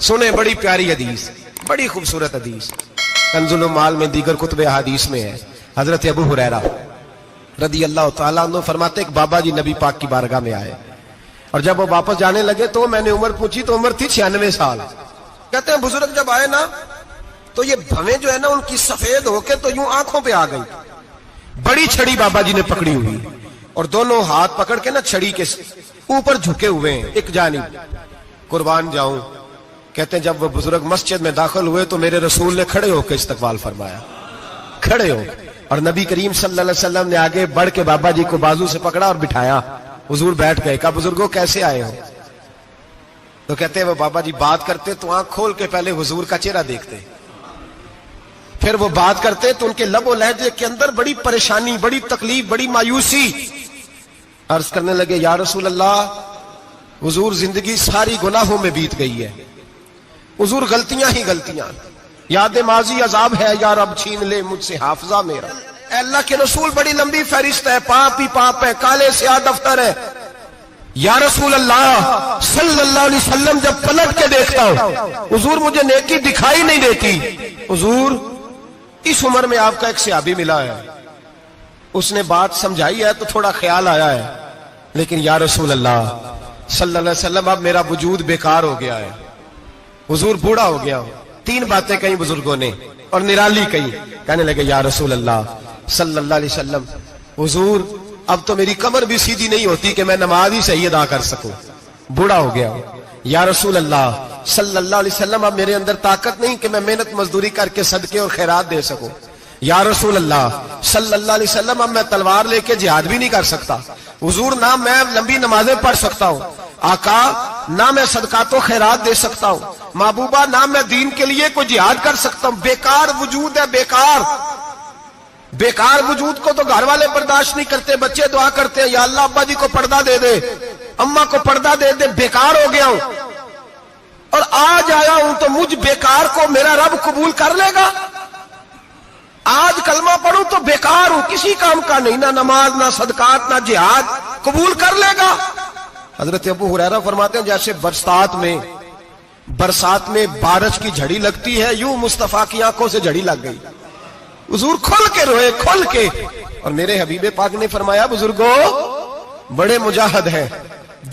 سنیں بڑی پیاری حدیث، بڑی خوبصورت حدیث، کنز المال میں دیگر کتب احادیث میں ہے۔ حضرت ابو ہریرہ رضی اللہ تعالیٰ عنہ فرماتے ایک بابا جی نبی پاک کی بارگاہ میں آئے، اور جب وہ واپس جانے لگے تو میں نے عمر پوچھی تو عمر تھی 96 سال۔ کہتے ہیں بزرگ جب آئے نا تو یہ بھویں جو ہے نا ان کی سفید ہو کے تو یوں آنکھوں پہ آ گئی۔ بڑی چھڑی بابا جی نے پکڑی ہوئی اور دونوں ہاتھ پکڑ کے نا چھڑی کے اوپر جھکے ہوئے ہیں ایک جانب، قربان جاؤں۔ کہتے ہیں جب وہ بزرگ مسجد میں داخل ہوئے تو میرے رسول نے کھڑے ہو کے استقبال فرمایا، کھڑے ہو، اور نبی کریم صلی اللہ علیہ وسلم نے آگے بڑھ کے بابا جی کو بازو سے پکڑا اور بٹھایا۔ حضور بیٹھ گئے، کہا بزرگوں کیسے آئے ہو؟ تو کہتے ہیں وہ بابا جی بات کرتے تو آنکھ کھول کے پہلے حضور کا چہرہ دیکھتے، پھر وہ بات کرتے تو ان کے لب و لہجے کے اندر بڑی پریشانی، بڑی تکلیف، بڑی مایوسی۔ عرض کرنے لگے یا رسول اللہ، حضور زندگی ساری گناہوں میں بیت گئی ہے، حضور غلطیاں ہی غلطیاں، یاد ماضی عذاب ہے، یا رب چھین لے مجھ سے حافظہ میرا۔ اے اللہ کے رسول بڑی لمبی فہرست ہے، پاپ ہی پاپ ہے، کالے سیاہ دفتر ہے۔ یا رسول اللہ صلی اللہ علیہ وسلم جب پلٹ کے دیکھتا ہوں حضور مجھے نیکی دکھائی نہیں دیتی۔ حضور اس عمر میں آپ کا ایک صحابی ملا ہے، اس نے بات سمجھائی ہے تو تھوڑا خیال آیا ہے، لیکن یا رسول اللہ صلی اللہ علیہ وسلم اب میرا وجود بیکار ہو گیا ہے، حضور بوڑھا ہو گیا ہوں۔ 3 باتیں کہیں بزرگوں نے اور نرالی کہیں، کہنے لگے یا رسول اللہ صلی اللہ علیہ وسلم، حضور اب تو میری کمر بھی سیدھی نہیں ہوتی کہ میں نماز ہی صحیح ادا کر سکوں، بوڑھا ہو گیا ہوں۔ یا رسول اللہ صلی اللہ علیہ وسلم اب میرے اندر طاقت نہیں کہ میں محنت مزدوری کر کے صدقے اور خیرات دے سکوں۔ یا رسول اللہ صلی اللہ علیہ وسلم اب میں تلوار لے کے جہاد بھی نہیں کر سکتا، حضور نہ میں لمبی نمازیں پڑھ سکتا ہوں، آقا نہ میں صدقات و خیرات دے سکتا ہوں، محبوبہ نہ میں دین کے لیے کوئی جہاد کر سکتا ہوں، بیکار وجود ہے، بیکار۔ بیکار وجود کو تو گھر والے برداشت نہیں کرتے، بچے دعا کرتے ہیں یا اللہ ابا جی کو پردہ دے دے، اماں کو پردہ دے دے، بیکار ہو گیا ہوں، اور آج آیا ہوں تو مجھ بیکار کو میرا رب قبول کر لے گا؟ آج کلمہ پڑھوں تو بیکار ہوں، کسی کام کا نہیں، نہ نماز نہ صدقات نہ جہاد، قبول کر لے گا؟ حضرت ابو ہریرہ فرماتے ہیں جیسے برسات میں بارش کی جھڑی لگتی ہے، یوں مصطفیٰ کی آنکھوں سے جھڑی لگ گئی، حضور کھل کے روئے، کھل کے۔ اور میرے حبیب پاک نے فرمایا بزرگوں بڑے مجاہد ہیں،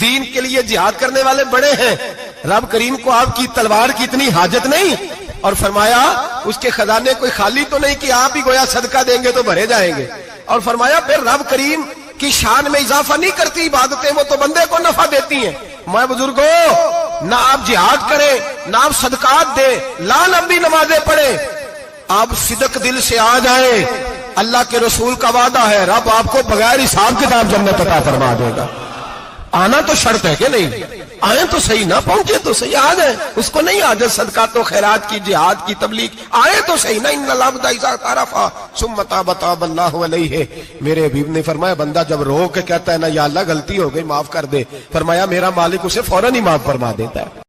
دین کے لیے جہاد کرنے والے بڑے ہیں، رب کریم کو آپ کی تلوار کی اتنی حاجت نہیں، اور فرمایا اس کے خزانے کوئی خالی تو نہیں کہ آپ ہی گویا صدقہ دیں گے تو بھرے جائیں گے، اور فرمایا پھر رب کریم کی شان میں اضافہ نہیں کرتی عبادتیں، وہ تو بندے کو نفع دیتی ہیں۔ میں بزرگوں نہ آپ جہاد کریں نہ آپ صدقات دیں، لا لمبی نمازیں پڑھیں، آپ صدق دل سے آ جائیں، اللہ کے رسول کا وعدہ ہے رب آپ کو بغیر حساب کتاب جنت عطا فرما دے گا۔ آنا تو شرط ہے کہ نہیں؟ آئیں تو صحیح، نہ پہنچے تو صحیح، آ جائیں، اس کو نہیں عادت صدقات و خیرات کی، جہاد کی، تبلیغ، آئے تو صحیح، نہ ان العبد اذا اعترف ثم تاب تاب اللہ علیہ۔ میرے حبیب نے فرمایا بندہ جب رو کے کہتا ہے نا یا اللہ غلطی ہو گئی معاف کر دے، فرمایا میرا مالک اسے فوراً ہی معاف فرما دیتا ہے۔